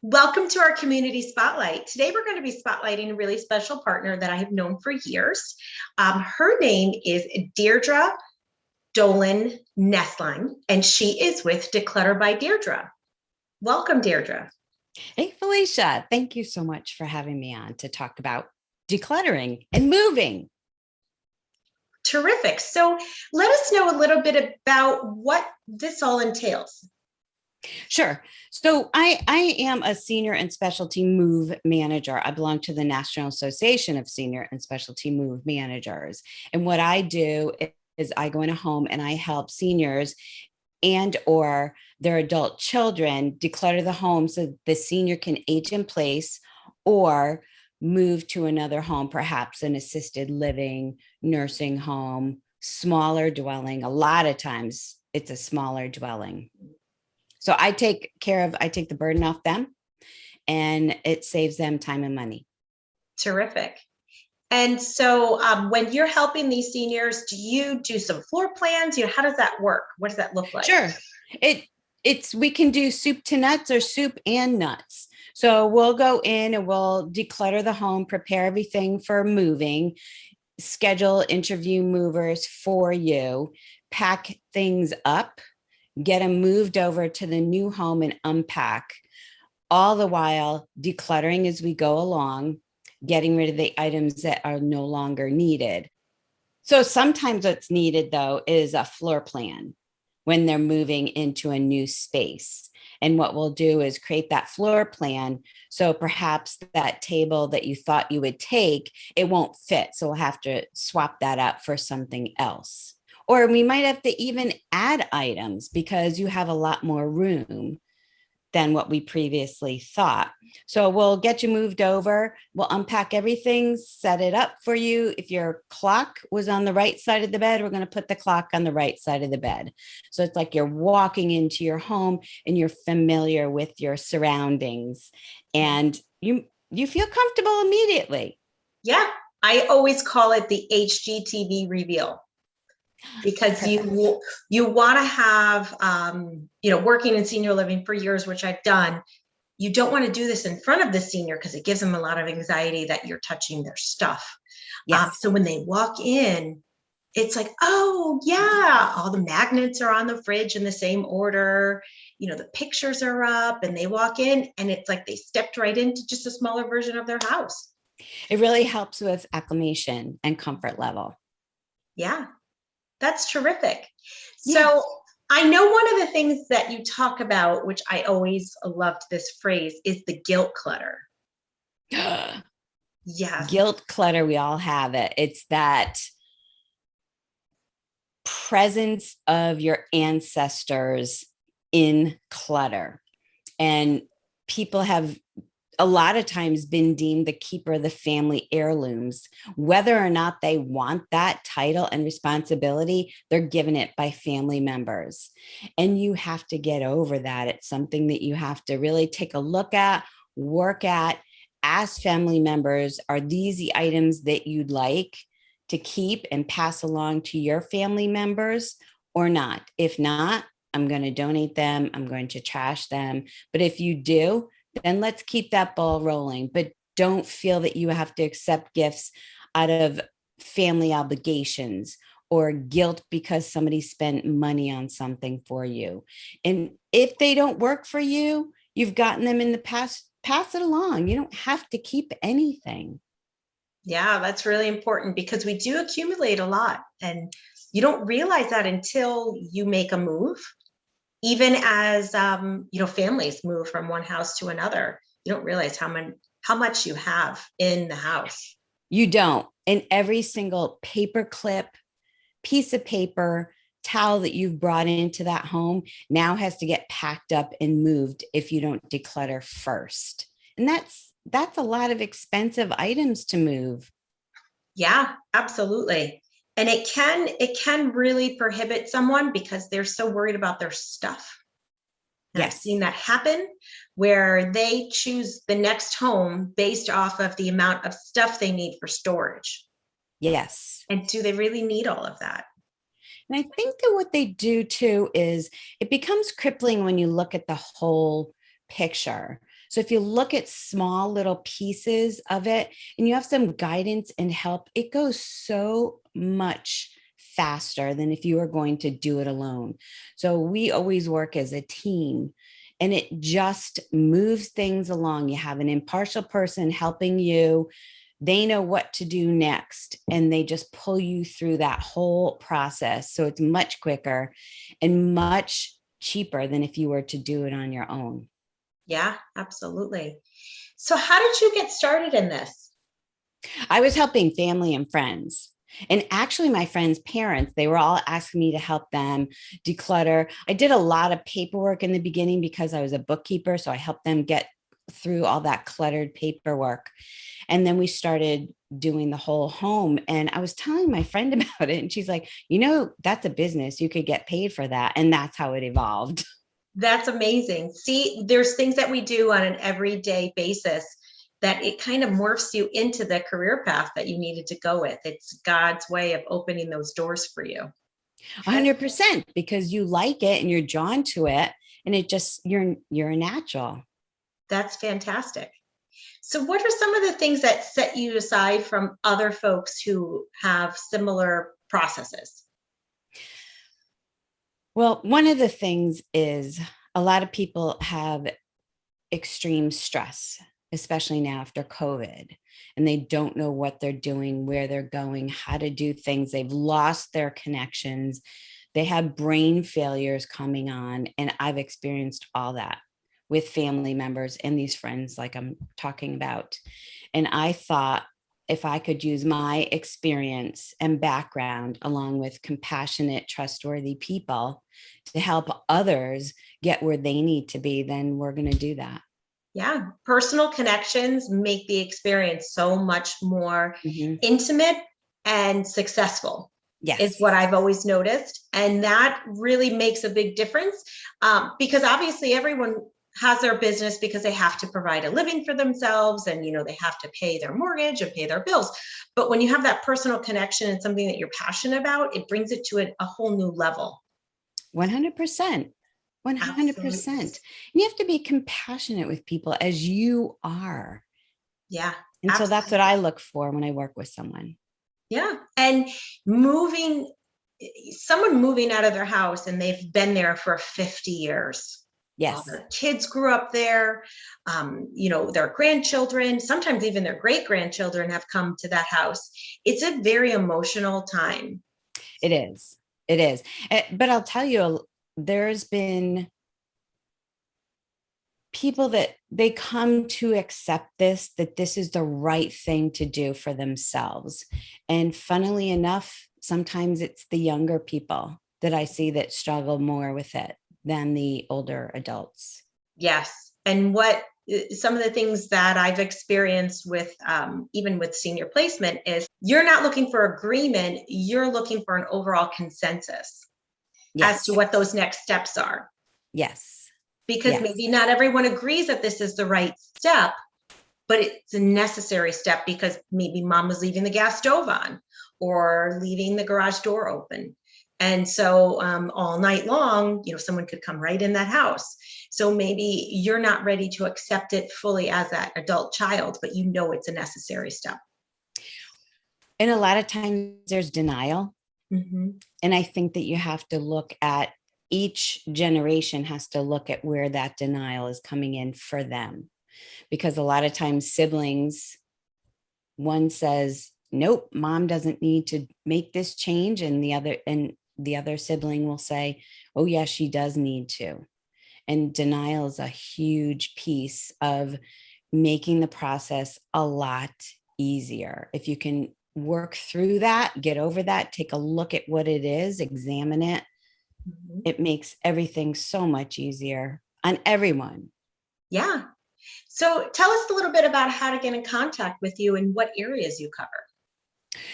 Welcome to our community spotlight. Today, we're going to be spotlighting a really special partner that I have known for years. Her name is Deirdre Dolan Nestline, and she is with DeClutter by Deirdre. Welcome, Deirdre. Hey, Felicia, thank you so much for having me on to talk about decluttering and moving. Terrific. So let us know a little bit about what this all entails. Sure. So I am a senior and specialty move manager. I belong to the National Association of Senior and Specialty Move Managers. And what I do is I go in a home and I help seniors and or their adult children declutter the home so the senior can age in place or move to another home, perhaps an assisted living, nursing home, smaller dwelling. A lot of times it's a smaller dwelling. So I take the burden off them, and it saves them time and money. Terrific. And so when you're helping these seniors, do you do some floor plans? How does that work? What does that look like? Sure. We can do soup to nuts or soup and nuts. So we'll go in and we'll declutter the home, prepare everything for moving, schedule interview movers for you, pack things up, get them moved over to the new home and unpack, all the while decluttering as we go along, getting rid of the items that are no longer needed. So sometimes what's needed, though, is a floor plan when they're moving into a new space. And what we'll do is create that floor plan. So perhaps that table that you thought you would take, it won't fit. So we'll have to swap that out for something else. Or we might have to even add items because you have a lot more room than what we previously thought. So we'll get you moved over. We'll unpack everything, set it up for you. If your clock was on the right side of the bed, we're going to put the clock on the right side of the bed. So it's like you're walking into your home and you're familiar with your surroundings and you feel comfortable immediately. Yeah, I always call it the HGTV reveal. Because you want to have, working in senior living for years, which I've done, you don't want to do this in front of the senior because it gives them a lot of anxiety that you're touching their stuff. Yes. So when they walk in, it's like, oh yeah, all the magnets are on the fridge in the same order. The pictures are up and they walk in and it's like they stepped right into just a smaller version of their house. It really helps with acclimation and comfort level. Yeah. That's terrific. Yeah. So I know one of the things that you talk about, which I always loved this phrase, is the guilt clutter. Yeah. Guilt clutter, we all have it. It's that presence of your ancestors in clutter. And people have a lot of times been deemed the keeper of the family heirlooms. Whether or not they want that title and responsibility, they're given it by family members. And you have to get over that. It's something that you have to really take a look at, work at, ask family members, are these the items that you'd like to keep and pass along to your family members or not? If not, I'm going to donate them. I'm going to trash them. But if you do, then let's keep that ball rolling. But don't feel that you have to accept gifts out of family obligations or guilt because somebody spent money on something for you. And if they don't work for you, you've gotten them in the past, pass it along. You don't have to keep anything. Yeah, that's really important because we do accumulate a lot and you don't realize that until you make a move. Even as, families move from one house to another, you don't realize how much you have in the house. You don't. And every single paper clip, piece of paper, towel that you've brought into that home now has to get packed up and moved if you don't declutter first. And that's a lot of expensive items to move. Yeah, absolutely. And it can really prohibit someone because they're so worried about their stuff. Yes. I've seen that happen where they choose the next home based off of the amount of stuff they need for storage. Yes. And do they really need all of that? And I think that what they do too is it becomes crippling when you look at the whole picture. So if you look at small little pieces of it and you have some guidance and help, it goes so much faster than if you were going to do it alone. So we always work as a team, and it just moves things along. You have an impartial person helping you. They know what to do next, and they just pull you through that whole process. So it's much quicker and much cheaper than if you were to do it on your own. Yeah, absolutely. So how did you get started in this? I was helping family and friends. And actually, my friends' parents, they were all asking me to help them declutter. I did a lot of paperwork in the beginning because I was a bookkeeper. So I helped them get through all that cluttered paperwork. And then we started doing the whole home. And I was telling my friend about it. And she's like, that's a business. You could get paid for that. And that's how it evolved. That's amazing. See, there's things that we do on an everyday basis that it kind of morphs you into the career path that you needed to go with. It's God's way of opening those doors for you. 100%, because you like it and you're drawn to it. And it just, you're a natural. That's fantastic. So what are some of the things that set you aside from other folks who have similar processes? Well, one of the things is a lot of people have extreme stress, especially now after COVID, and they don't know what they're doing, where they're going, how to do things. They've lost their connections. They have brain failures coming on. And I've experienced all that with family members and these friends like I'm talking about. And I thought, if I could use my experience and background along with compassionate, trustworthy people to help others get where they need to be, then we're going to do that. Yeah, personal connections make the experience so much more intimate and successful. Yes. Is what I've always noticed. And that really makes a big difference because obviously everyone has their business because they have to provide a living for themselves and, they have to pay their mortgage and pay their bills. But when you have that personal connection and something that you're passionate about, it brings it to a whole new level. 100%. 100%. Absolutely. And you have to be compassionate with people as you are. Yeah. And absolutely. so that's what I look for when I work with someone. Yeah. And someone moving out of their house and they've been there for 50 years. Yes. Their kids grew up there. Their grandchildren, sometimes even their great grandchildren have come to that house. It's a very emotional time. It is. It is. But I'll tell you, there's been people that they come to accept that this is the right thing to do for themselves. And funnily enough, sometimes it's the younger people that I see that struggle more with it than the older adults. Yes. And some of the things that I've experienced with, even with senior placement, is you're not looking for agreement. You're looking for an overall consensus as to what those next steps are. Yes. Because maybe not everyone agrees that this is the right step, but it's a necessary step because maybe mom was leaving the gas stove on or leaving the garage door open. And so all night long, someone could come right in that house. So maybe you're not ready to accept it fully as that adult child, but it's a necessary step. And a lot of times there's denial. Mm-hmm. And I think that you have to look at each generation has to look at where that denial is coming in for them. Because a lot of times siblings, one says, nope, mom doesn't need to make this change. And the other sibling will say, oh, yes, she does need to. And denial is a huge piece of making the process a lot easier. If you can work through that, get over that, take a look at what it is, examine it, it makes everything so much easier on everyone. Yeah. So tell us a little bit about how to get in contact with you and what areas you cover.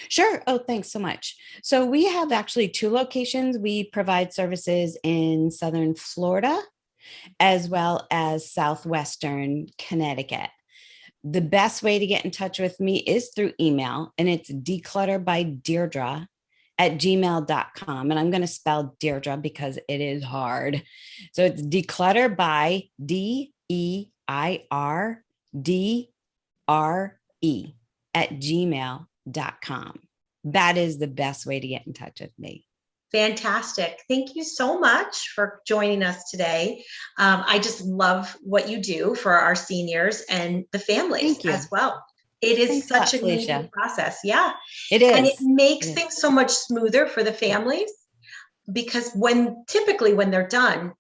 Sure. Oh, thanks so much. So we have actually 2 locations. We provide services in Southern Florida as well as Southwestern Connecticut. The best way to get in touch with me is through email, and it's declutterbydeirdre@gmail.com. And I'm going to spell Deirdre because it is hard. So it's declutter by DeClutterbydeirdre DeClutterbydeirdre@gmail.com. That is the best way to get in touch with me. Fantastic. Thank you so much for joining us today. I just love what you do for our seniors and the families Thank you. as well. It is Thanks a such lot, a Felicia. needed process. Yeah. It And it is. makes It is. things so much smoother for the families because typically when they're done,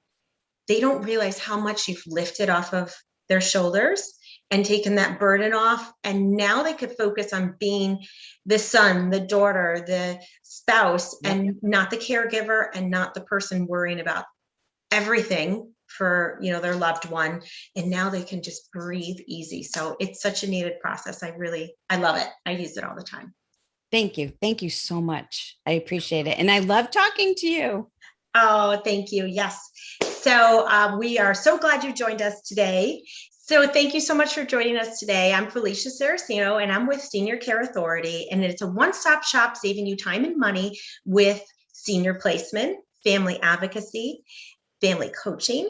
they don't realize how much you've lifted off of their shoulders and taken that burden off. And now they could focus on being the son, the daughter, the spouse, Yep. and not the caregiver and not the person worrying about everything for, their loved one. And now they can just breathe easy. So it's such a needed process. I love it. I use it all the time. Thank you. Thank you so much. I appreciate it. And I love talking to you. Oh, thank you. Yes. So we are so glad you joined us today. So thank you so much for joining us today. I'm Felicia Saraceno, and I'm with Senior Care Authority, and it's a one-stop shop saving you time and money with senior placement, family advocacy, family coaching,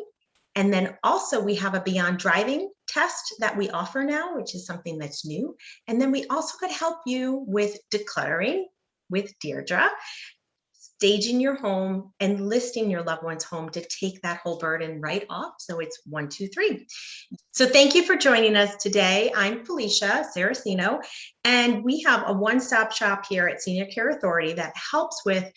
and then also we have a Beyond Driving test that we offer now, which is something that's new. And then we also could help you with decluttering with Deirdre, staging your home and listing your loved one's home to take that whole burden right off. So it's 1, 2, 3. So thank you for joining us today. I'm Felicia Saraceno, and we have a one-stop shop here at Senior Care Authority that helps with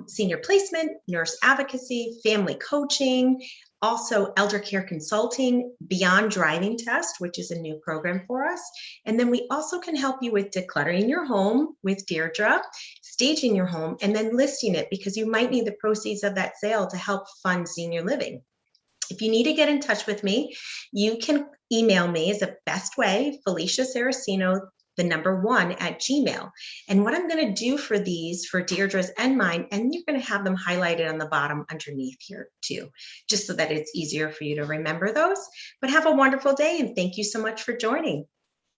senior placement, nurse advocacy, family coaching, also elder care consulting, Beyond Driving test, which is a new program for us. And then we also can help you with decluttering your home with Deirdre, staging your home, and then listing it because you might need the proceeds of that sale to help fund senior living. If you need to get in touch with me, you can email me as the best way, Felicia Saraceno, 1 at Gmail. And what I'm going to do for these, for Deirdre's and mine, and you're going to have them highlighted on the bottom underneath here too, just so that it's easier for you to remember those. But have a wonderful day, and thank you so much for joining.